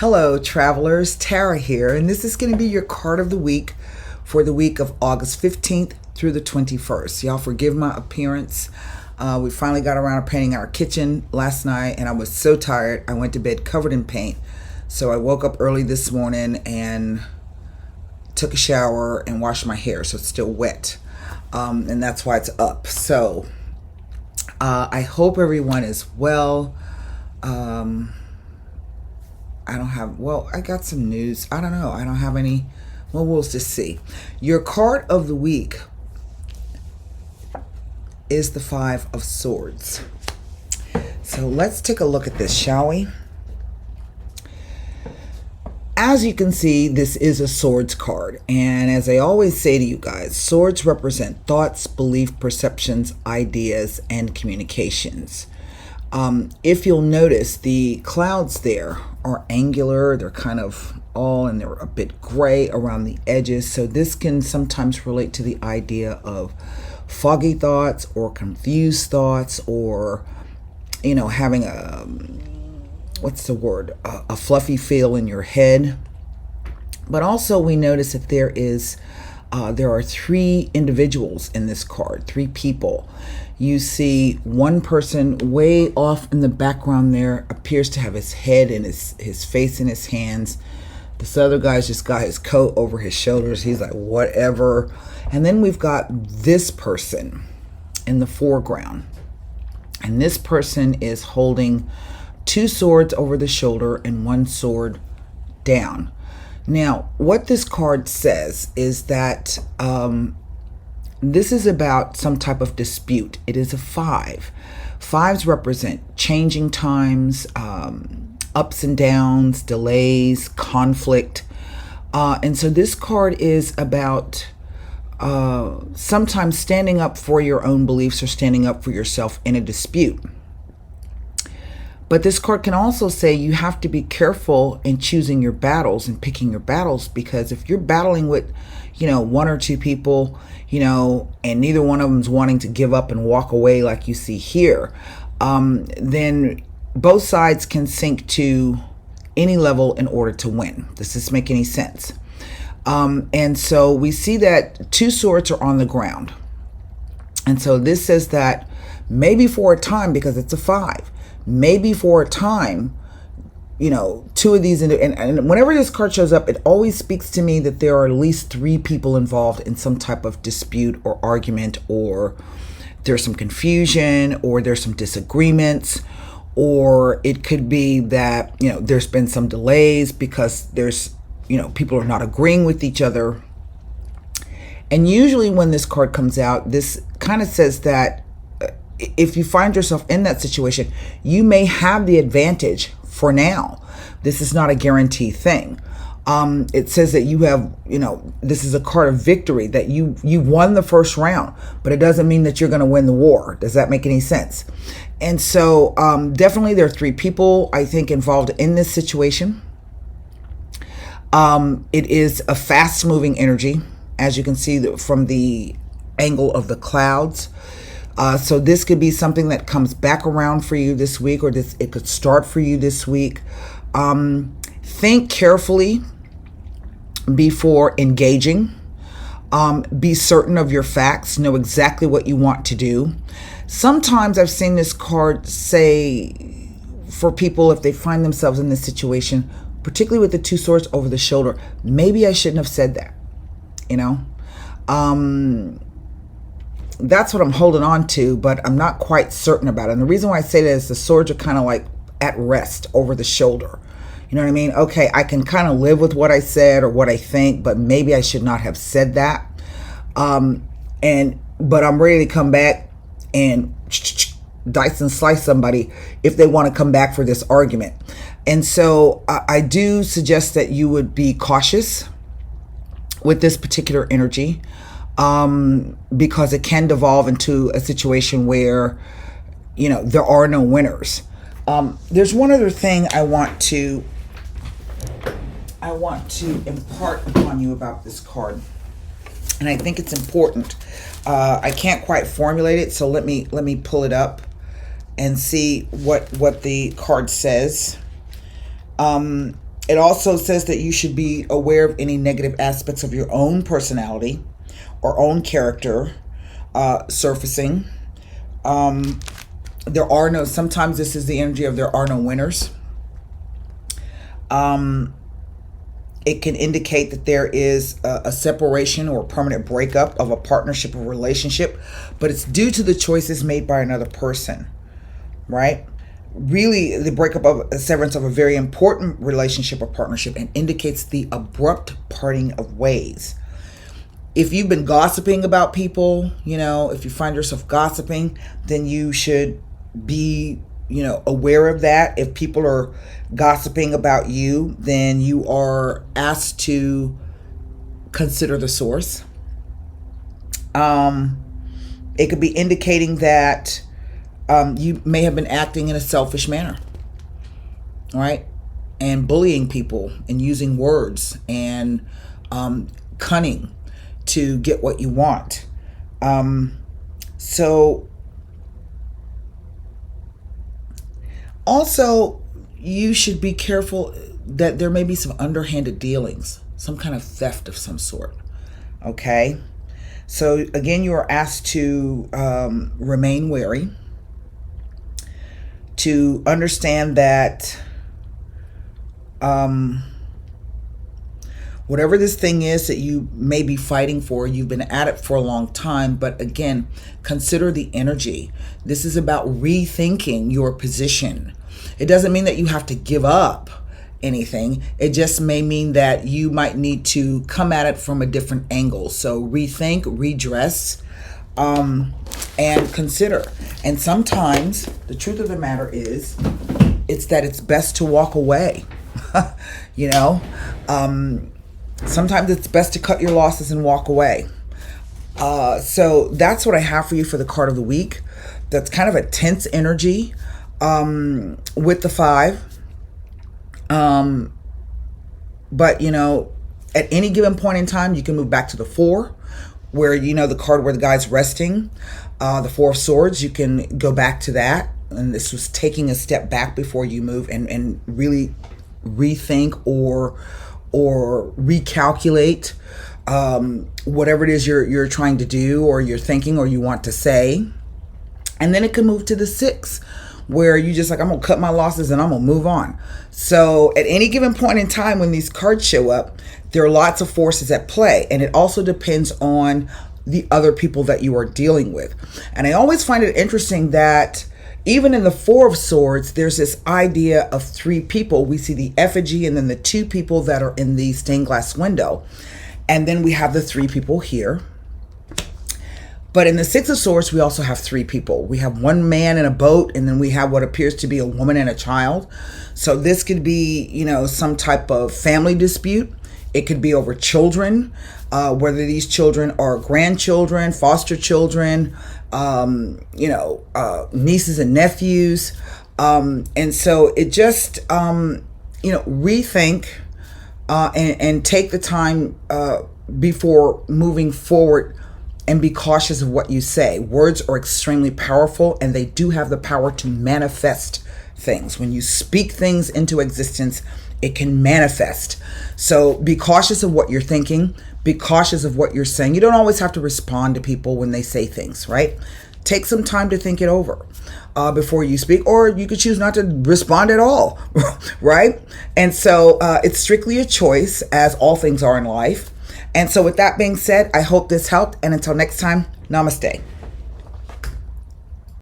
Hello, travelers. Tara here, and this is going to be your card of the week for the week of August 15th through the 21st. Y'all forgive my appearance. We finally got around to painting our kitchen last night, and I was so tired. I went to bed covered in paint. So I woke up early this morning and took a shower and washed my hair, so it's still wet. And that's why it's up. So I hope everyone is well. I got some news. I don't know. I don't have any. Well, we'll just see. Your card of the week is the Five of Swords. So let's take a look at this, shall we? As you can see, this is a swords card. And as I always say to you guys, swords represent thoughts, belief, perceptions, ideas, and communications. If you'll notice, the clouds there are angular. They're kind of and they're a bit gray around the edges. So this can sometimes relate to the idea of foggy thoughts or confused thoughts, or, having a fluffy feel in your head. But also we notice that there are three individuals in this card, three people. You see one person way off in the background there appears to have his head and his face in his hands. This other guy's just got his coat over his shoulders. He's like, whatever. And then we've got this person in the foreground. And this person is holding two swords over the shoulder and one sword down. Now, what this card says is that this is about some type of dispute. It is a 5. 5s represent changing times, ups and downs, delays, conflict. And so this card is about sometimes standing up for your own beliefs or standing up for yourself in a dispute. But this card can also say you have to be careful in choosing your battles and picking your battles, because if you're battling with, one or two people, and neither one of them's wanting to give up and walk away like you see here, then both sides can sink to any level in order to win. Does this make any sense? And so we see that two swords are on the ground. And so this says that maybe for a time, because it's a 5, maybe for a time, two of these, and whenever this card shows up, it always speaks to me that there are at least 3 people involved in some type of dispute or argument, or there's some confusion, or there's some disagreements, or it could be that, there's been some delays because there's, people are not agreeing with each other. And usually when this card comes out, this kind of says that if you find yourself in that situation, you may have the advantage for now. This is not a guarantee thing. It says that you have, this is a card of victory, that you won the first round, but it doesn't mean that you're going to win the war. Does that make any sense? And so definitely there are 3 people, I think, involved in this situation. It is a fast moving energy, as you can see from the angle of the clouds. So this could be something that comes back around for you this week, or it could start for you this week. Think carefully before engaging. Be certain of your facts. Know exactly what you want to do. Sometimes I've seen this card say for people, if they find themselves in this situation, particularly with the two swords over the shoulder, maybe I shouldn't have said that. That's what I'm holding on to, but I'm not quite certain about it. And the reason why I say that is the swords are kind of like at rest over the shoulder. You know what I mean? Okay, I can kind of live with what I said or what I think, but maybe I should not have said that. But I'm ready to come back and dice and slice somebody if they want to come back for this argument. And so I do suggest that you would be cautious with this particular energy. Because it can devolve into a situation where, there are no winners. There's one other thing I want to impart upon you about this card, and I think it's important. I can't quite formulate it, so let me pull it up and see what the card says. It also says that you should be aware of any negative aspects of your own personality or own character surfacing. Sometimes this is the energy of there are no winners. It can indicate that there is a separation or a permanent breakup of a partnership or relationship, but it's due to the choices made by another person, right? Really, the breakup of a severance of a very important relationship or partnership, and indicates the abrupt parting of ways. If you've been gossiping about people, if you find yourself gossiping, then you should be, aware of that. If people are gossiping about you, then you are asked to consider the source. It could be indicating that you may have been acting in a selfish manner, right? And bullying people and using words and cunning to get what you want. So also, you should be careful that there may be some underhanded dealings, some kind of theft of some sort. Okay? So again, you are asked to remain wary, to understand that whatever this thing is that you may be fighting for, you've been at it for a long time, but again, consider the energy. This is about rethinking your position. It doesn't mean that you have to give up anything. It just may mean that you might need to come at it from a different angle. So rethink, redress, and consider. And sometimes the truth of the matter is, it's that it's best to walk away. Sometimes it's best to cut your losses and walk away. So that's what I have for you for the card of the week. That's kind of a tense energy with the 5. But at any given point in time, you can move back to the 4, where the card where the guy's resting, the 4 of Swords. You can go back to that, and this was taking a step back before you move and really rethink or recalculate whatever it is you're trying to do, or you're thinking, or you want to say. And then it can move to the 6, where you just I'm gonna cut my losses and I'm gonna move on. So at any given point in time when these cards show up, there are lots of forces at play, and it also depends on the other people that you are dealing with. And I always find it interesting that even in the 4 of Swords, there's this idea of 3 people. We see the effigy and then the 2 people that are in the stained glass window. And then we have the 3 people here. But in the 6 of Swords, we also have 3 people. We have 1 man in a boat, and then we have what appears to be a woman and a child. So this could be, some type of family dispute. It could be over children, whether these children are grandchildren, foster children, nieces and nephews. And so it just, rethink and take the time before moving forward, and be cautious of what you say. Words are extremely powerful, and they do have the power to manifest things. When you speak things into existence, it can manifest. So be cautious of what you're thinking. Be cautious of what you're saying. You don't always have to respond to people when they say things, right? Take some time to think it over before you speak, or you could choose not to respond at all, right? And so it's strictly a choice, as all things are in life. And so with that being said, I hope this helped. And until next time, namaste.